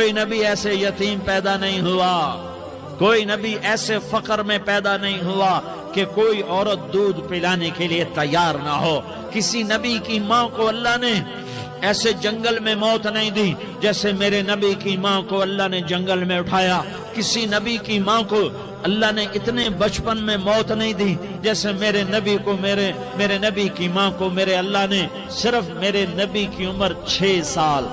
کوئی نبی ایسے یتیم پیدا نہیں ہوا، کوئی نبی ایسے فقر میں پیدا نہیں ہوا کہ کوئی عورت دودھ پلانے کے لیے تیار نہ ہو۔ کسی نبی کی ماں کو اللہ نے ایسے جنگل میں موت نہیں دی جیسے میرے نبی کی ماں کو اللہ نے جنگل میں اٹھایا۔ کسی نبی کی ماں کو اللہ نے اتنے بچپن میں موت نہیں دی جیسے میرے نبی کو میرے نبی کی ماں کو میرے اللہ نے صرف میرے نبی کی عمر 6 سال،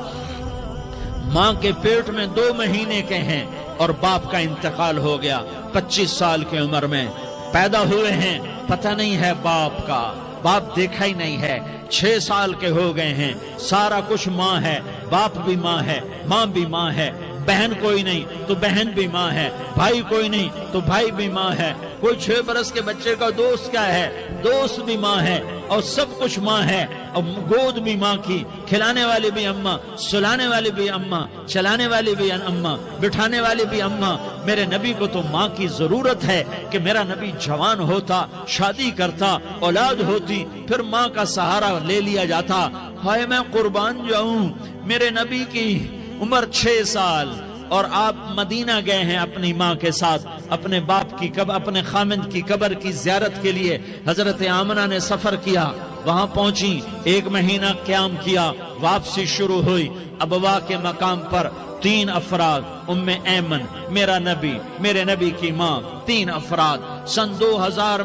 ماں کے پیٹ میں 2 مہینے کے ہیں اور باپ کا انتقال ہو گیا 25 سال کی عمر میں پیدا ہوئے ہیں، پتہ نہیں ہے باپ کا، باپ دیکھا ہی نہیں ہے، 6 سال کے ہو گئے ہیں، سارا کچھ ماں ہے، باپ بھی ماں ہے، ماں بھی ماں ہے، بہن کوئی نہیں تو بہن بھی ماں ہے، بھائی کوئی نہیں تو بھائی بھی ماں ہے، کوئی 6 برس کے بچے کا دوست کیا ہے، دوست بھی ماں ہے، اور سب کچھ ماں ہے، اور گود بھی ماں کی، کھلانے والی بھی اماں، سلانے والی بھی اماں، چلانے والی بھی اماں، بٹھانے والی بھی اماں۔ میرے نبی کو تو ماں کی ضرورت ہے کہ میرا نبی جوان ہوتا، شادی کرتا، اولاد ہوتی، پھر ماں کا سہارا لے لیا جاتا۔ ہائے میں قربان جاؤں، میرے نبی کی عمر 6 سال اور آپ مدینہ گئے ہیں اپنی ماں کے ساتھ، اپنے باپ کی اپنے خامند کی قبر کی زیارت کے لیے حضرت آمنہ نے سفر کیا، وہاں پہنچی، 1 مہینہ قیام کیا، واپسی شروع ہوئی۔ ابوا کے مقام پر 3 افراد، ام ایمن، میرا نبی، میرے نبی کی ماں، 3 افراد۔ سن 2000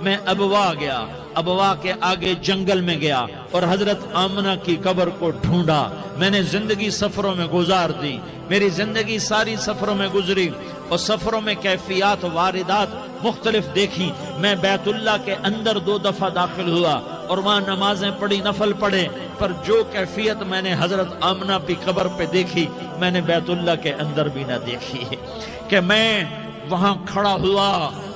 میں ابوا گیا، ابوا کے آگے جنگل میں گیا اور حضرت آمنہ کی قبر کو ڈھونڈا۔ میں نے زندگی سفروں میں گزار دی، میری زندگی ساری سفروں میں گزری، اور سفروں میں کیفیات واردات مختلف دیکھی۔ میں بیت اللہ کے اندر 2 دفعہ داخل ہوا اور وہاں نمازیں پڑھی، نفل پڑھے، پر جو کیفیت میں نے حضرت آمنہ کی قبر پہ دیکھی میں نے بیت اللہ کے اندر بھی نہ دیکھی، کہ میں وہاں کھڑا ہوا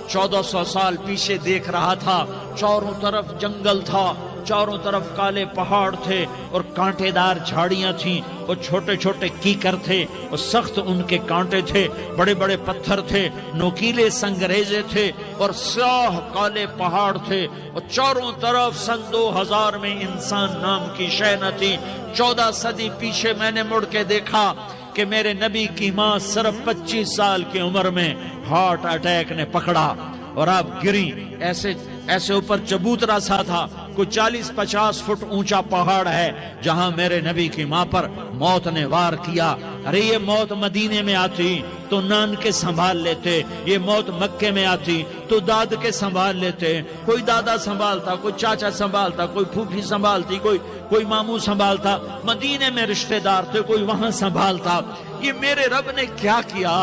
1400 سال پیچھے دیکھ رہا تھا، چاروں طرف جنگل تھا، چاروں طرف کالے پہاڑ تھے اور کانٹے دار جھاڑیاں تھیں، اور چھوٹے چھوٹے کیکر تھے اور سخت ان کے کانٹے تھے، بڑے بڑے پتھر تھے، نوکیلے سنگریزے تھے اور سیاہ کالے پہاڑ تھے، اور چاروں طرف سن 2000 میں انسان نام کی شے نہ تھی۔ 14 صدی پیچھے میں نے مڑ کے دیکھا کہ میرے نبی کی ماں صرف 25 سال کی عمر میں ہارٹ اٹیک نے پکڑا اور آپ گری، ایسے اوپر چبوترا سا تھا، کوئی 40-50 فٹ اونچا پہاڑ ہے جہاں میرے نبی کی ماں پر موت نے وار کیا۔ ارے یہ موت مدینے میں آتی تو نان کے سنبھال لیتے، یہ موت مکے میں آتی تو داد کے سنبھال لیتے، کوئی دادا سنبھالتا، کوئی چاچا سنبھالتا، کوئی پھوپھی سنبھالتی، کوئی ماموں سنبھالتا، مدینے میں رشتہ دار تھے، کوئی وہاں سنبھالتا۔ یہ میرے رب نے کیا کیا؟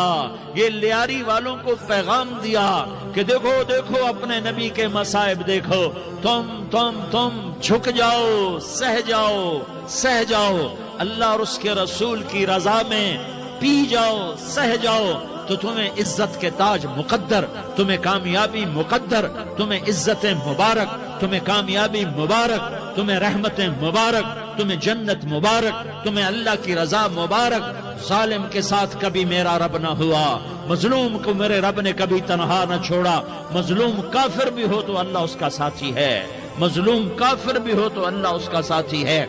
یہ لیاری والوں کو پیغام دیا کہ دیکھو دیکھو اپنے نبی کے مصائب دیکھو، تم جھک جاؤ، سہ جاؤ، اللہ اور اس کے رسول کی رضا میں پی جاؤ، سہ جاؤ، تو تمہیں عزت کے تاج مقدر، تمہیں کامیابی مقدر، تمہیں عزت مبارک، تمہیں کامیابی مبارک، تمہیں رحمت مبارک، تمہیں جنت مبارک، تمہیں اللہ کی رضا مبارک۔ ظالم کے ساتھ کبھی میرا رب نہ ہوا، مظلوم کو میرے رب نے کبھی تنہا نہ چھوڑا۔ مظلوم کافر بھی ہو تو اللہ اس کا ساتھی ہے، مظلوم کافر بھی ہو تو اللہ اس کا ساتھی ہے۔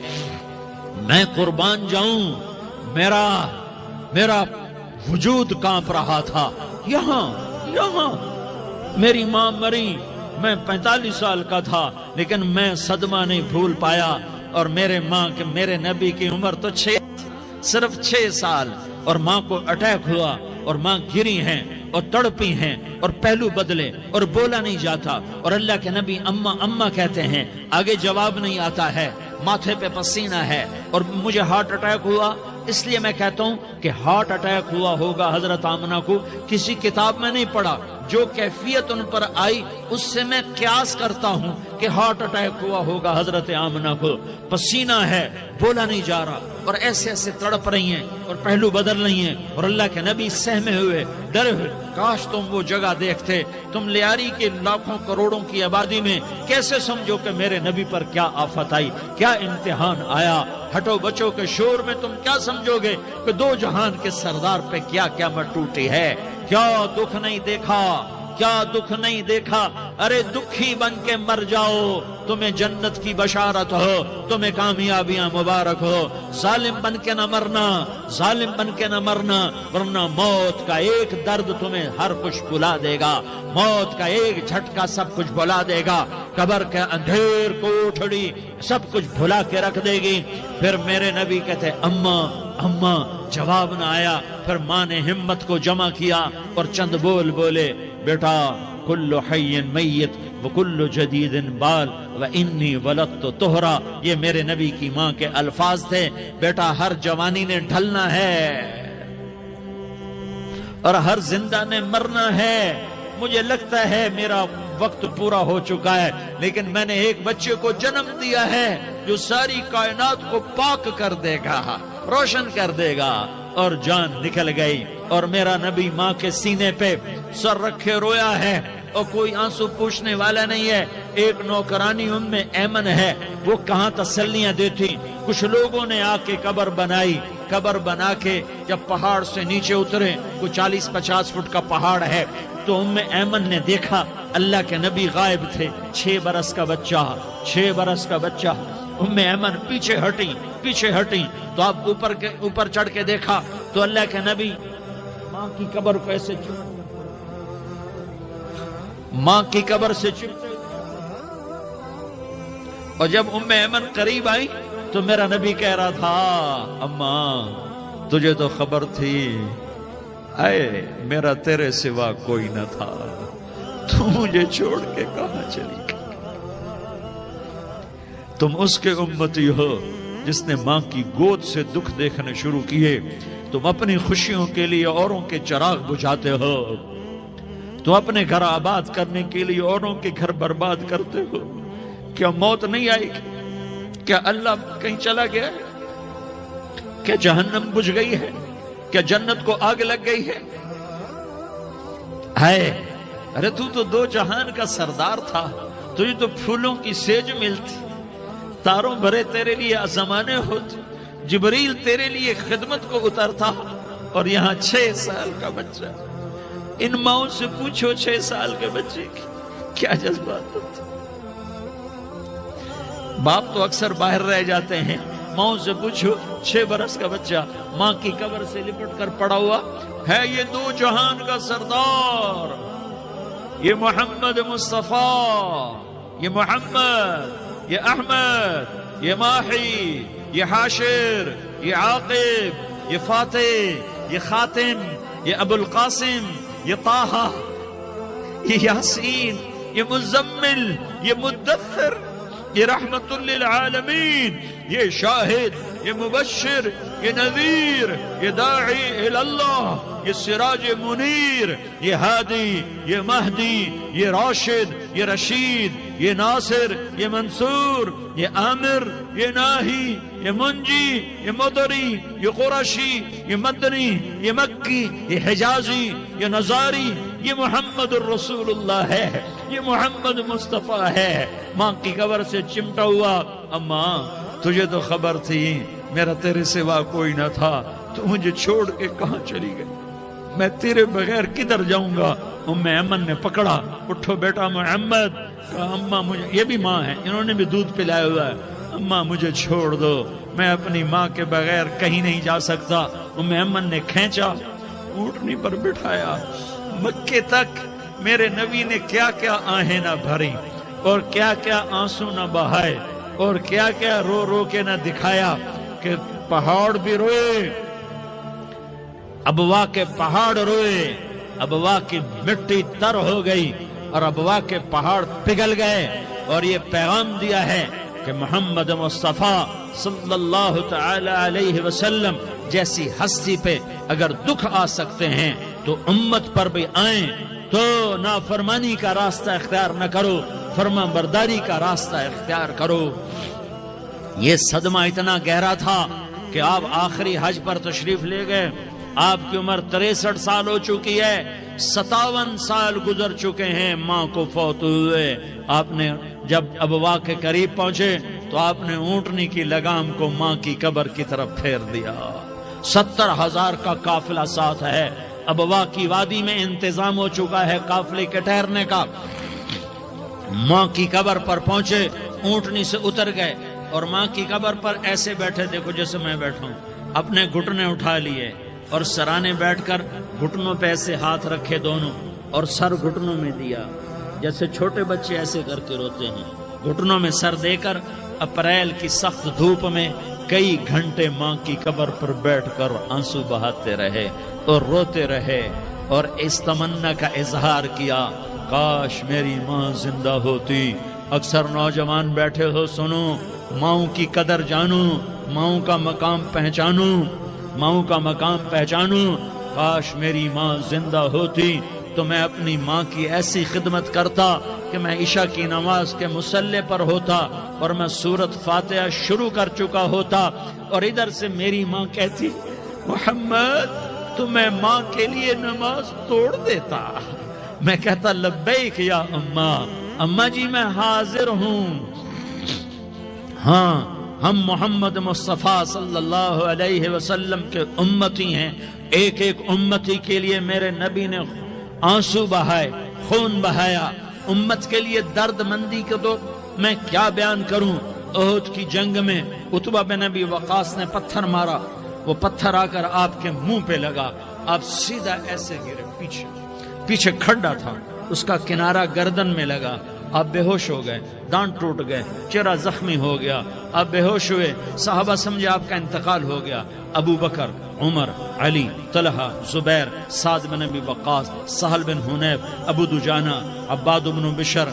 میں قربان جاؤں، میرا وجود کانپ رہا تھا۔ یہاں میری ماں مری، میں 45 سال کا تھا، لیکن میں صدمہ نہیں بھول پایا، اور میرے نبی کی عمر تو صرف 6 سال، اور ماں کو اٹیک ہوا اور ماں گری ہیں اور تڑپی ہیں اور پہلو بدلے اور بولا نہیں جاتا، اور اللہ کے نبی اماں کہتے ہیں، آگے جواب نہیں آتا ہے، ماتھے پہ پسینہ ہے، اور مجھے ہارٹ اٹیک ہوا۔ اس لیے میں کہتا ہوں کہ ہارٹ اٹیک ہوا ہوگا حضرت آمنہ کو، کسی کتاب میں نہیں پڑھا، جو کیفیت ان پر آئی اس سے میں قیاس کرتا ہوں کہ ہارٹ اٹیک ہوا ہوگا حضرت آمنہ کو۔ پسینہ ہے، بولا نہیں جا رہا، اور ایسے تڑپ رہی ہیں اور پہلو بدل رہی ہیں، اور اللہ کے نبی سہمے ہوئے، ڈرے ہوئے۔ کاش تم وہ جگہ دیکھتے، تم لیاری کے لاکھوں کروڑوں کی آبادی میں کیسے سمجھو کہ میرے نبی پر کیا آفت آئی، کیا امتحان آیا۔ ہٹو بچوں کے شور میں تم کیا سمجھو گے کہ 2 جہان کے سردار پہ کیا قیامت ٹوٹی ہے، کیا دکھ نہیں دیکھا، کیا دکھ نہیں دیکھا؟ ارے دکھی بن کے مر جاؤ، تمہیں جنت کی بشارت ہو، تمہیں کامیابیاں مبارک ہو۔ ظالم بن کے نہ مرنا، ظالم بن کے نہ مرنا، ورنہ موت کا ایک درد تمہیں ہر کچھ بھلا دے گا، موت کا ایک جھٹکا سب کچھ بھلا دے گا، قبر کے اندھیر کوٹھڑی سب کچھ بھلا کے رکھ دے گی۔ پھر میرے نبی کہتے اماں اماں، جواب نہ آیا۔ پھر ماں نے ہمت کو جمع کیا اور چند بول بولے، بیٹا کل حی میت وکل جدید بال وانی ولدت طہرا، یہ میرے نبی کی ماں کے الفاظ تھے۔ بیٹا ہر جوانی نے ڈھلنا ہے اور ہر زندہ نے مرنا ہے۔ مجھے لگتا ہے میرا وقت پورا ہو چکا ہے، لیکن میں نے ایک بچے کو جنم دیا ہے جو ساری کائنات کو پاک کر دے گا، روشن کر دے گا۔ اور جان نکل گئی، اور میرا نبی ماں کے سینے پہ سر رکھے رویا ہے، اور کوئی آنسو پوچھنے والا نہیں ہے۔ ایک نوکرانی ام ایمن ہے، وہ کہاں تسلیاں دیتی۔ کچھ لوگوں نے آ کے قبر بنائی، قبر بنا کے جب پہاڑ سے نیچے اترے، کوئی 40-50 فٹ کا پہاڑ ہے، تو ام ایمن نے دیکھا اللہ کے نبی غائب تھے، 6 برس کا بچہ، 6 برس کا بچہ۔ ام ایمن پیچھے ہٹی تو آپ اوپر چڑھ کے دیکھا تو اللہ کے نبی ماں کی قبر کو ایسے ماں کی قبر سے چپتے، اور جب ام ایمن قریب آئی تو میرا نبی کہہ رہا تھا اماں تجھے تو خبر تھی، اے میرا تیرے سوا کوئی نہ تھا، تو مجھے چھوڑ کے کہاں چلی گئی؟ تم اس کے امتی ہو جس نے ماں کی گود سے دکھ دیکھنے شروع کیے۔ تم اپنی خوشیوں کے لیے اوروں کے چراغ بجھاتے ہو، تم اپنے گھر آباد کرنے کے لیے اوروں کے گھر برباد کرتے ہو۔ کیا موت نہیں آئے گی؟ کیا اللہ کہیں چلا گیا ہے؟ کیا جہنم بجھ گئی ہے؟ کیا جنت کو آگ لگ گئی ہے؟ ارے تو 2 جہان کا سردار تھا، تجھے تو پھولوں کی سیج ملتی، تاروں بھرے تیرے لیے زمانے ہوتے، جبریل تیرے لیے خدمت کو اترتا، اور یہاں 6 سال کا بچہ۔ ان ماؤں سے پوچھو 6 سال کے بچے کی کیا جذبات ہوتے۔ باپ تو اکثر باہر رہ جاتے ہیں، ماؤں سے پوچھو 6 برس کا بچہ ماں کی قبر سے لپٹ کر پڑا ہوا ہے۔ یہ 2 جہان کا سردار، یہ محمد مصطفیٰ، یہ محمد، یہ احمد، یہ ماحی، یہ حاشر، یہ عاقب، یہ فاتح، یہ خاتم، یہ ابو القاسم، یہ طٰہٰ، یہ یاسین، یہ مزمل، یہ مدثر، یہ رحمت للعالمین، یہ شاہد، یہ مبشر، یہ نذیر، یہ داعی اللہ، یہ سراج منیر، یہ ہادی، یہ مہدی، یہ راشد، یہ رشید، یہ ناصر، یہ منصور، یہ عامر، یہ ناہی، یہ منجی، یہ مدری، یہ قرشی، یہ مدنی، یہ مکی، یہ حجازی، یہ نظاری، یہ محمد الرسول اللہ ہے، یہ محمد مصطفیٰ ہے۔ ماں کی قبر سے چمٹا ہوا، اماں تجھے تو خبر تھی میرا تیرے سوا کوئی نہ تھا، تو مجھے چھوڑ کے کہاں چلی گئی؟ میں تیرے بغیر کدھر جاؤں گا؟ ام ایمن نے پکڑا، اٹھو بیٹا محمد۔ کہا اماں مجھے، یہ بھی ماں ہے، انہوں نے بھی دودھ پلایا ہوا ہے، اماں مجھے چھوڑ دو، میں اپنی ماں کے بغیر کہیں نہیں جا سکتا۔ ام ایمن نے کھینچا، اونٹنی پر بٹھایا، مکے تک میرے نبی نے کیا کیا آہیں نہ بھری، اور کیا کیا آنسو نہ بہائے، اور کیا کیا رو رو کے نہ دکھایا کہ پہاڑ بھی روئے، ابوا کے پہاڑ روئے، ابوا کی مٹی تر ہو گئی اور ابوا کے پہاڑ پگھل گئے، اور یہ پیغام دیا ہے کہ محمد مصطفیٰ صلی اللہ تعالی علیہ وسلم جیسی ہستی پہ اگر دکھ آ سکتے ہیں تو امت پر بھی آئیں، تو نافرمانی کا راستہ اختیار نہ کرو، فرما برداری کا راستہ اختیار کرو۔ یہ صدمہ اتنا گہرا تھا کہ آپ آخری حج پر تشریف لے گئے، آپ کی عمر 63 سال ہو چکی ہے، 57 سال گزر چکے ہیں ماں کو فوت ہوئے۔ آپ نے جب ابوا کے قریب پہنچے تو آپ نے اونٹنی کی لگام کو ماں کی قبر کی طرف پھیر دیا۔ 70,000 کا قافلہ ساتھ ہے، ابوا کی وادی میں انتظام ہو چکا ہے قافلے کے ٹھہرنے کا. ماں کی قبر پر پہنچے, اونٹنی سے اتر گئے اور ماں کی قبر پر ایسے بیٹھے, دیکھو جیسے میں بیٹھا ہوں, اپنے گھٹنے اٹھا لیے اور سرانے بیٹھ کر گھٹنوں پہ ایسے ہاتھ رکھے دونوں اور سر گھٹنوں میں دیا, جیسے چھوٹے بچے ایسے کر کے روتے ہیں. گھٹنوں میں سر دے کر اپریل کی سخت دھوپ میں کئی گھنٹے ماں کی قبر پر بیٹھ کر آنسو بہاتے رہے اور روتے رہے اور اس تمنا کا اظہار کیا, کاش میری ماں زندہ ہوتی. اکثر نوجوان بیٹھے ہو, سنو, ماؤں کی قدر جانو, ماؤں کا مقام پہچانو, ماؤں کا مقام پہچانو. کاش میری ماں زندہ ہوتی تو میں اپنی ماں کی ایسی خدمت کرتا کہ میں عشاء کی نماز کے مصلی پر ہوتا اور میں سورت فاتحہ شروع کر چکا ہوتا اور ادھر سے میری ماں کہتی, محمد تو میں ماں کے لیے نماز توڑ دیتا. میں کہتا, لبیک یا اماں, اماں جی میں حاضر ہوں. ہاں, ہم محمد مصطفیٰ صلی اللہ علیہ وسلم کے امتی ہیں. ایک ایک امتی کے لیے میرے نبی نے آنسو بہائے, خون بہایا. امت کے لیے درد مندی کو تو میں کیا بیان کروں. احد کی جنگ میں عتبہ بن ابی وقاص نے پتھر مارا, وہ پتھر آ کر آپ کے منہ پہ لگا, آپ سیدھا ایسے گرے, پیچھے کھڈا تھا, اس کا کنارہ گردن میں لگا, آپ بے ہوش ہو گئے, دانت ٹوٹ گئے, چہرہ زخمی ہو گیا, آپ بے ہوش ہوئے. صحابہ سمجھے آپ کا انتقال ہو گیا. ابو بکر, عمر, علی, طلحہ, زبیر, سعد بن ابی وقاص, سہل بن حنیف, ابو دجانہ, عباد بن بشر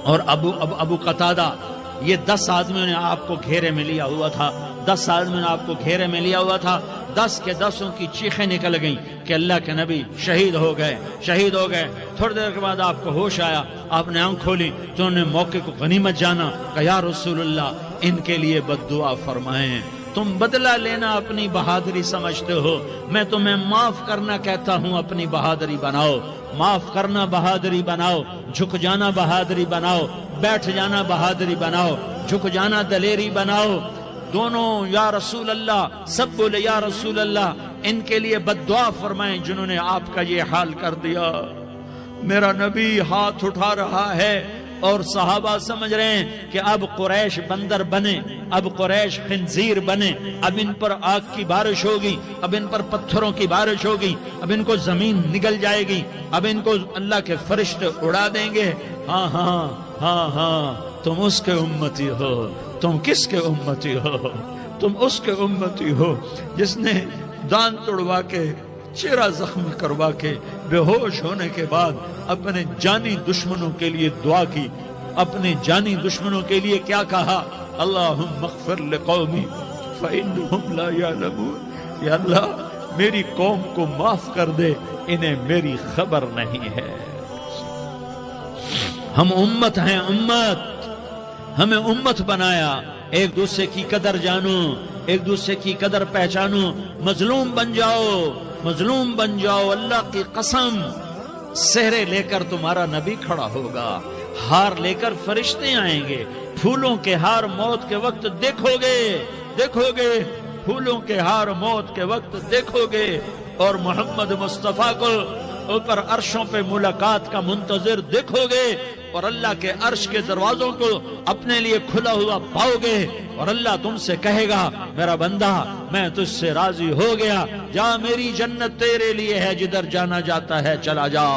اور ابو قتادہ, یہ 10 آدمیوں نے آپ کو گھیرے میں لیا ہوا تھا. 10 آدمیوں نے آپ کو گھیرے میں لیا ہوا تھا. 10 کے 10 کی چیخیں نکل گئیں کہ اللہ کے نبی شہید ہو گئے. تھوڑی دیر کے بعد آپ کو ہوش آیا, آپ نے آنکھ کھولی تو انہوں نے موقع کو غنیمت جانا کہ یا رسول اللہ, ان کے لیے بد دعا فرمائیں. تم بدلہ لینا اپنی بہادری سمجھتے ہو, میں تمہیں معاف کرنا کہتا ہوں. اپنی بہادری بناؤ, معاف کرنا بہادری بناؤ, جھک جانا بہادری بناؤ, بیٹھ جانا بہادری بناؤ, جھک جانا دلیری بناؤ. دونوں یا رسول اللہ, سب بولے یا رسول اللہ. ان کے لیے بد دعا فرمائیں جنہوں نے آپ کا یہ حال کر دیا. میرا نبی ہاتھ اٹھا رہا ہے اور صحابہ سمجھ رہے ہیں کہ اب قریش بندر بنے, اب قریش خنزیر بنے, اب ان پر آگ کی بارش ہوگی, اب ان پر پتھروں کی بارش ہوگی, اب ان کو زمین نگل جائے گی, اب ان کو اللہ کے فرشتے اڑا دیں گے. ہاں ہاں ہاں ہاں, تم اس کے امتی ہو. تم کس کے امتی ہو؟ تم اس کے امتی ہو جس نے دان توڑوا کے, چہرہ زخمی کروا کے, بے ہوش ہونے کے بعد اپنے جانی دشمنوں کے لیے دعا کی. اپنے جانی دشمنوں کے لیے کیا کہا؟ اللہم اغفر لقومی فإنہم لا یعلمون. یا اللہ میری قوم کو معاف کر دے, انہیں میری خبر نہیں ہے. ہم امت ہیں, امت, ہمیں امت بنایا. ایک دوسرے کی قدر جانو, ایک دوسرے کی قدر پہچانو. مظلوم بن جاؤ, مظلوم بن جاؤ. اللہ کی قسم, سہرے لے کر تمہارا نبی کھڑا ہوگا, ہار لے کر فرشتے آئیں گے. پھولوں کے ہار موت کے وقت دیکھو گے, دیکھو گے, پھولوں کے ہار موت کے وقت دیکھو گے. اور محمد مصطفیٰ کو اوپر عرشوں پہ ملاقات کا منتظر دیکھو گے, اور اللہ کے عرش کے دروازوں کو اپنے لیے کھلا ہوا پاؤ گے. اور اللہ تم سے کہے گا, میرا بندہ میں تجھ سے راضی ہو گیا, جا, میری جنت تیرے لیے ہے, جدھر جانا جاتا ہے چلا جا.